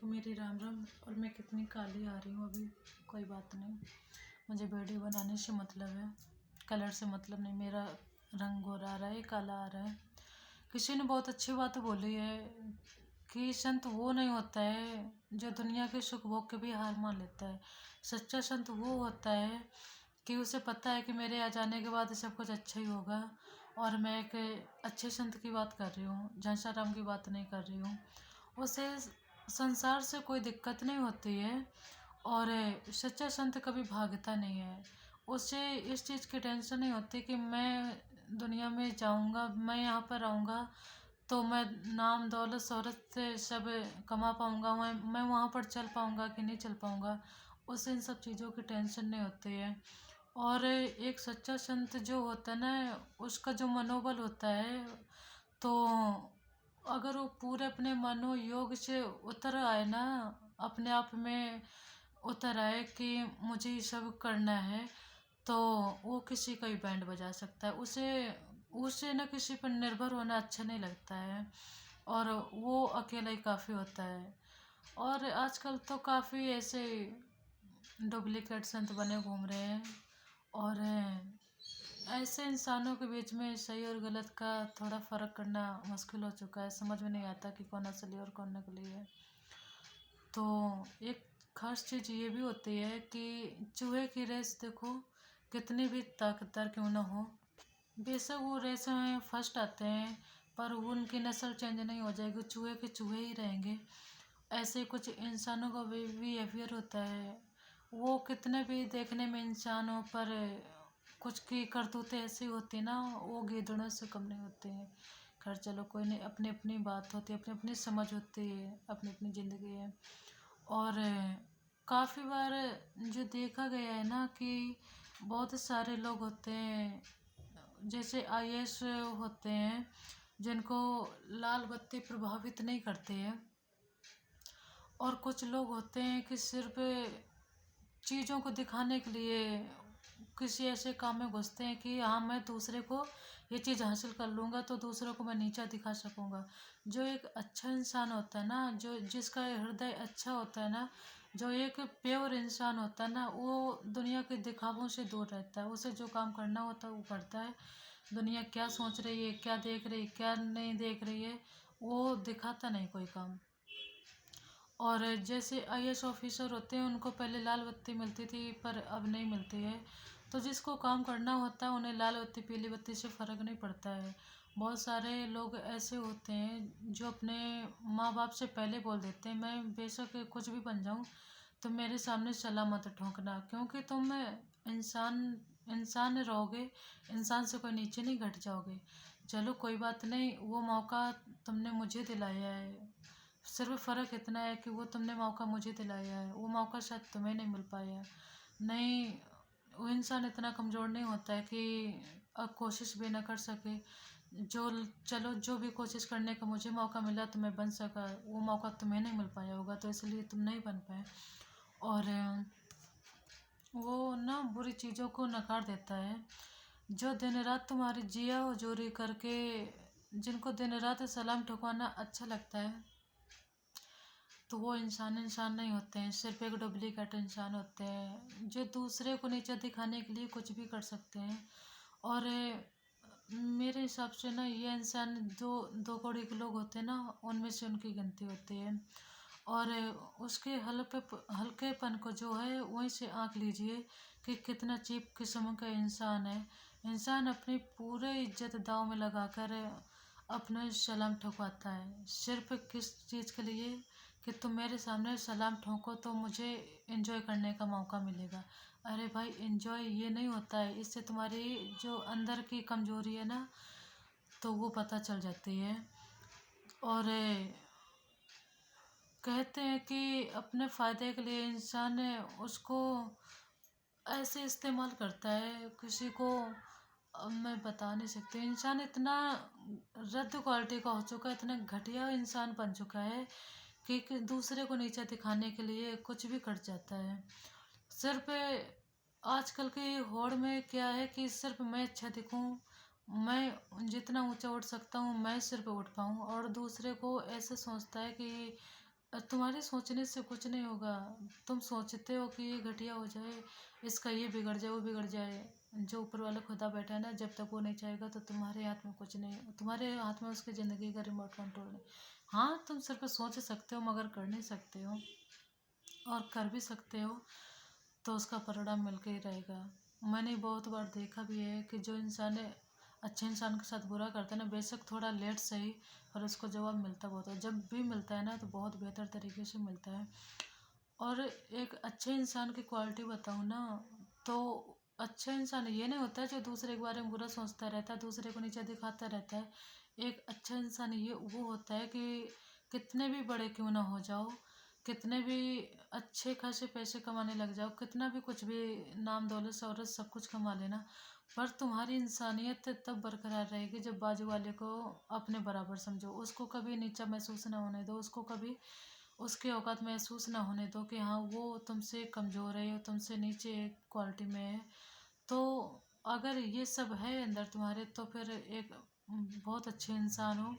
सबको मेरी राम राम। और मैं कितनी काली आ रही हूँ अभी, कोई बात नहीं। मुझे वीडियो बनाने से मतलब है, कलर से मतलब नहीं। मेरा रंग गोरा आ रहा है, काला आ रहा है। किसी ने बहुत अच्छी बात बोली है कि संत वो नहीं होता है जो दुनिया के सुख भोग के भी हार मान लेता है। सच्चा संत वो होता है कि उसे पता है कि मेरे आ जाने के बाद सब कुछ अच्छा ही होगा। और मैं एक अच्छे संत की बात कर रही हूँ, घनश्याम की बात नहीं कर रही हूँ। उसे संसार से कोई दिक्कत नहीं होती है और सच्चा संत कभी भागता नहीं है। उसे इस चीज़ की टेंशन नहीं होती कि मैं दुनिया में जाऊंगा, मैं यहाँ पर आऊँगा तो मैं नाम दौलत शोहरत से सब कमा पाऊँगा, मैं वहाँ पर चल पाऊँगा कि नहीं चल पाऊँगा। उसे इन सब चीज़ों की टेंशन नहीं होती है। और एक सच्चा संत जो होता है ना, उसका जो मनोबल होता है, तो अगर वो पूरे अपने मनोयोग से उतर आए ना, अपने आप में उतर आए कि मुझे ये सब करना है, तो वो किसी का भी बैंड बजा सकता है। उसे उसे ना किसी पर निर्भर होना अच्छा नहीं लगता है और वो अकेला ही काफ़ी होता है। और आजकल तो काफ़ी ऐसे डुप्लीकेट संत बने घूम रहे हैं और ऐसे इंसानों के बीच में सही और गलत का थोड़ा फ़र्क करना मुश्किल हो चुका है। समझ में नहीं आता कि कौन असली और कौन नकली है। तो एक खास चीज़ ये भी होती है कि चूहे की रेस देखो, कितनी भी ताकतवर क्यों ना हो, बेशक वो रेस में फर्स्ट आते हैं पर उनकी नस्ल चेंज नहीं हो जाएगी, चूहे के चूहे ही रहेंगे। ऐसे कुछ इंसानों का भी बिहेवियर होता है। वो कितने भी देखने में इंसान हो पर कुछ की करतूतें ऐसी होती ना, वो गीदड़ों से कम नहीं होते हैं। खैर चलो कोई नहीं, अपनी अपनी बात होती है, अपनी अपनी समझ होती है, अपनी अपनी ज़िंदगी है। और काफ़ी बार जो देखा गया है ना कि बहुत सारे लोग होते हैं, जैसे आईएएस होते हैं, जिनको लाल बत्ती प्रभावित नहीं करते हैं। और कुछ लोग होते हैं कि सिर्फ चीज़ों को दिखाने के लिए किसी ऐसे काम में घुसते हैं कि हाँ मैं दूसरे को ये चीज़ हासिल कर लूँगा तो दूसरों को मैं नीचा दिखा सकूँगा। जो एक अच्छा इंसान होता है ना, जो जिसका हृदय अच्छा होता है ना, जो एक प्योर इंसान होता है ना, वो दुनिया के दिखावों से दूर रहता है। उसे जो काम करना होता है वो करता है। दुनिया क्या सोच रही है, क्या देख रही है, क्या नहीं देख रही है, वो दिखाता नहीं कोई काम। और जैसे आईएएस ऑफिसर होते हैं, उनको पहले लाल बत्ती मिलती थी पर अब नहीं मिलती है। तो जिसको काम करना होता है उन्हें लाल बत्ती पीली बत्ती से फ़र्क नहीं पड़ता है। बहुत सारे लोग ऐसे होते हैं जो अपने माँ बाप से पहले बोल देते हैं मैं बेशक कुछ भी बन जाऊँ, तुम मेरे सामने सलाह मत ठोंकना, क्योंकि तुम इंसान इंसान रहोगे, इंसान से कोई नीचे नहीं घट जाओगे। चलो कोई बात नहीं, वो मौका तुमने मुझे दिलाया है। सिर्फ फ़र्क इतना है कि वो तुमने मौका मुझे दिलाया है, वो मौका शायद तुम्हें नहीं मिल पाया। नहीं, वो इंसान इतना कमज़ोर नहीं होता है कि अब कोशिश भी ना कर सके। जो चलो जो भी कोशिश करने का मुझे मौका मिला तो मैं बन सका, वो मौका तुम्हें नहीं मिल पाया होगा तो इसलिए तुम नहीं बन पाए। और वो ना बुरी चीज़ों को नकार देता है। जो दिन रात तुम्हारी जिया हजूरी करके, जिनको दिन रात सलाम ठुकवाना अच्छा लगता है, तो वो इंसान इंसान नहीं होते हैं, सिर्फ एक डुप्लीकेट इंसान होते हैं जो दूसरे को नीचा दिखाने के लिए कुछ भी कर सकते हैं। और मेरे हिसाब से ना ये इंसान जो दो कौड़ी के लोग होते हैं ना, उनमें से उनकी गिनती होती है। और उसके हल्केपन को जो है वहीं से आंक लीजिए कि कितना चीप किस्म का इंसान है। इंसान अपनी पूरे इज्जत दांव में लगाकर अपने सलाम ठुकवाता है, सिर्फ किस चीज़ के लिए कि तुम मेरे सामने सलाम ठोको तो मुझे एंजॉय करने का मौका मिलेगा। अरे भाई, एंजॉय ये नहीं होता है, इससे तुम्हारी जो अंदर की कमजोरी है ना, तो वो पता चल जाती है। और कहते हैं कि अपने फ़ायदे के लिए इंसान उसको ऐसे इस्तेमाल करता है किसी को, अब मैं बता नहीं सकती। इंसान इतना रद्द क्वालिटी का हो चुका है, इतना घटिया इंसान बन चुका है कि दूसरे को नीचा दिखाने के लिए कुछ भी कर जाता है। सिर्फ आजकल की होड़ में क्या है कि सिर्फ मैं अच्छा दिखूं, मैं जितना ऊंचा उठ सकता हूँ मैं सिर्फ उठ पाऊँ, और दूसरे को ऐसे सोचता है कि तुम्हारे सोचने से कुछ नहीं होगा। तुम सोचते हो कि ये घटिया हो जाए, इसका ये बिगड़ जाए, वो बिगड़ जाए। जो ऊपर वाला खुदा बैठा है ना, जब तक वो नहीं चाहेगा तो तुम्हारे हाथ में कुछ नहीं है। तुम्हारे हाथ में उसकी ज़िंदगी का रिमोट कंट्रोल नहीं। हाँ, तुम सिर्फ सोच सकते हो मगर कर नहीं सकते हो, और कर भी सकते हो तो उसका परिणाम मिल के ही रहेगा। मैंने बहुत बार देखा भी है कि जो इंसान अच्छे इंसान के साथ बुरा करता है ना, बेशक थोड़ा लेट सही, पर उसको जवाब मिलता बहुत है। जब भी मिलता है ना तो बहुत बेहतर तरीके से मिलता है। और एक अच्छे इंसान की क्वालिटी बताऊँ ना, तो अच्छा इंसान ये नहीं होता है जो दूसरे के बारे में बुरा सोचता रहता है, दूसरे को नीचा दिखाता रहता है। एक अच्छा इंसान ये वो होता है कि कितने भी बड़े क्यों ना हो जाओ, कितने भी अच्छे खासे पैसे कमाने लग जाओ, कितना भी कुछ भी नाम दौलत शोहरत सब कुछ कमा लेना, पर तुम्हारी इंसानियत तब बरकरार रहेगी जब बाजू वाले को अपने बराबर समझो। उसको कभी नीचा महसूस ना होने दो, उसको कभी उसकी औकात महसूस ना होने दो कि हाँ वो तुमसे कमज़ोर है या तुमसे नीचे क्वालिटी में है। तो अगर ये सब है अंदर तुम्हारे तो फिर एक बहुत अच्छे इंसान हो।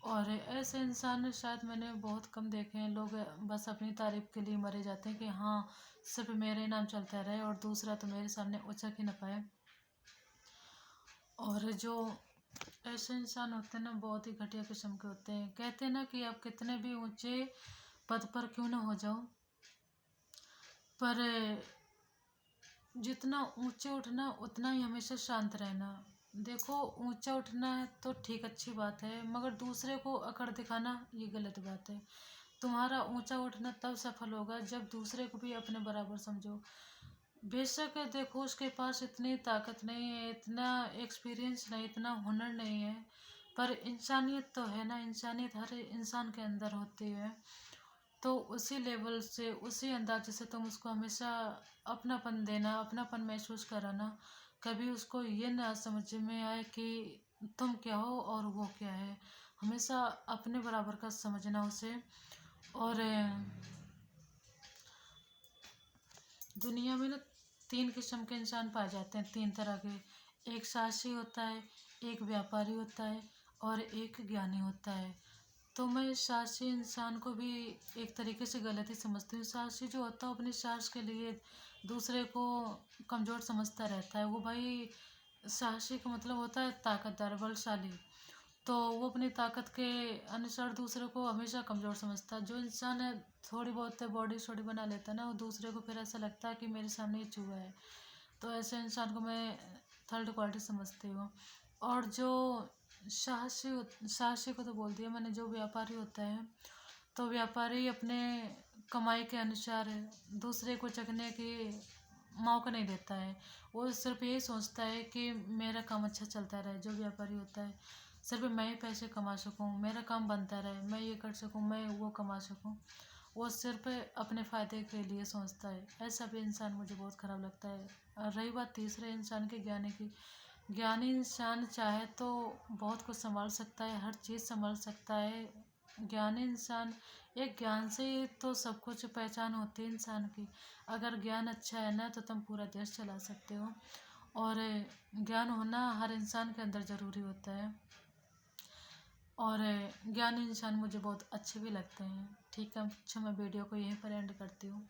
और ऐसे इंसान शायद मैंने बहुत कम देखे हैं। लोग बस अपनी तारीफ के लिए मरे जाते हैं कि हाँ सिर्फ मेरे नाम चलता रहे और दूसरा तो मेरे सामने उचक ही ना पाए। और जो ऐसे इंसान होते हैं ना, बहुत ही घटिया किस्म के होते हैं। कहते हैं ना कि आप कितने भी ऊंचे पद पर क्यों ना हो जाओ, पर जितना ऊंचे उठना उतना ही हमेशा शांत रहना। देखो, ऊंचा उठना है तो ठीक, अच्छी बात है, मगर दूसरे को अकड़ दिखाना ये गलत बात है। तुम्हारा ऊंचा उठना तब सफल होगा जब दूसरे को भी अपने बराबर समझो। बेशक देखो उसके पास इतनी ताकत नहीं है, इतना एक्सपीरियंस नहीं, इतना हुनर नहीं है, पर इंसानियत तो है ना। इंसानियत हर इंसान के अंदर होती है। तो उसी लेवल से, उसी अंदाजे से तुम उसको हमेशा अपनापन देना, अपनापन महसूस कराना। कभी उसको ये ना समझ में आए कि तुम क्या हो और वो क्या है। हमेशा अपने बराबर का समझना उसे। और दुनिया में ना तीन किस्म के इंसान पाए जाते हैं, तीन तरह के। एक साहसी होता है, एक व्यापारी होता है, और एक ज्ञानी होता है। तो मैं साहसी इंसान को भी एक तरीके से गलत ही समझती हूँ। साहसी जो होता है अपने साहस के लिए दूसरे को कमज़ोर समझता रहता है। वो भाई, साहसी का मतलब होता है ताकतदार, बलशाली। तो वो अपनी ताकत के अनुसार दूसरे को हमेशा कमज़ोर समझता है। जो इंसान है थोड़ी बहुत बॉडी शॉडी बना लेता है ना, वो दूसरे को फिर ऐसा लगता है कि मेरे सामने ये चूहा है। तो ऐसे इंसान को मैं थर्ड क्वालिटी समझती हूँ। और जो साहसी को तो बोल दिया मैंने। जो व्यापारी होता है, तो व्यापारी अपने कमाई के अनुसार दूसरे को चखने की मौका नहीं देता है। वो सिर्फ यही सोचता है कि मेरा काम अच्छा चलता रहे। जो व्यापारी होता है सिर्फ मैं ही पैसे कमा सकूं, मेरा काम बनता रहे, मैं ये कर सकूं, मैं वो कमा सकूं। वो सिर्फ अपने फ़ायदे के लिए सोचता है। ऐसा भी इंसान मुझे बहुत ख़राब लगता है। और रही बात तीसरे इंसान के, ज्ञानी की। ज्ञानी इंसान चाहे तो बहुत कुछ संभाल सकता है, हर चीज़ संभाल सकता है। ज्ञानी इंसान, एक ज्ञान से ही तो सब कुछ पहचान होती है इंसान की। अगर ज्ञान अच्छा है ना तो तुम पूरा देश चला सकते हो। और ज्ञान होना हर इंसान के अंदर ज़रूरी होता है। और ज्ञानी इंसान मुझे बहुत अच्छे भी लगते हैं। ठीक है, अच्छा मैं वीडियो को यहीं पर एंड करती हूँ।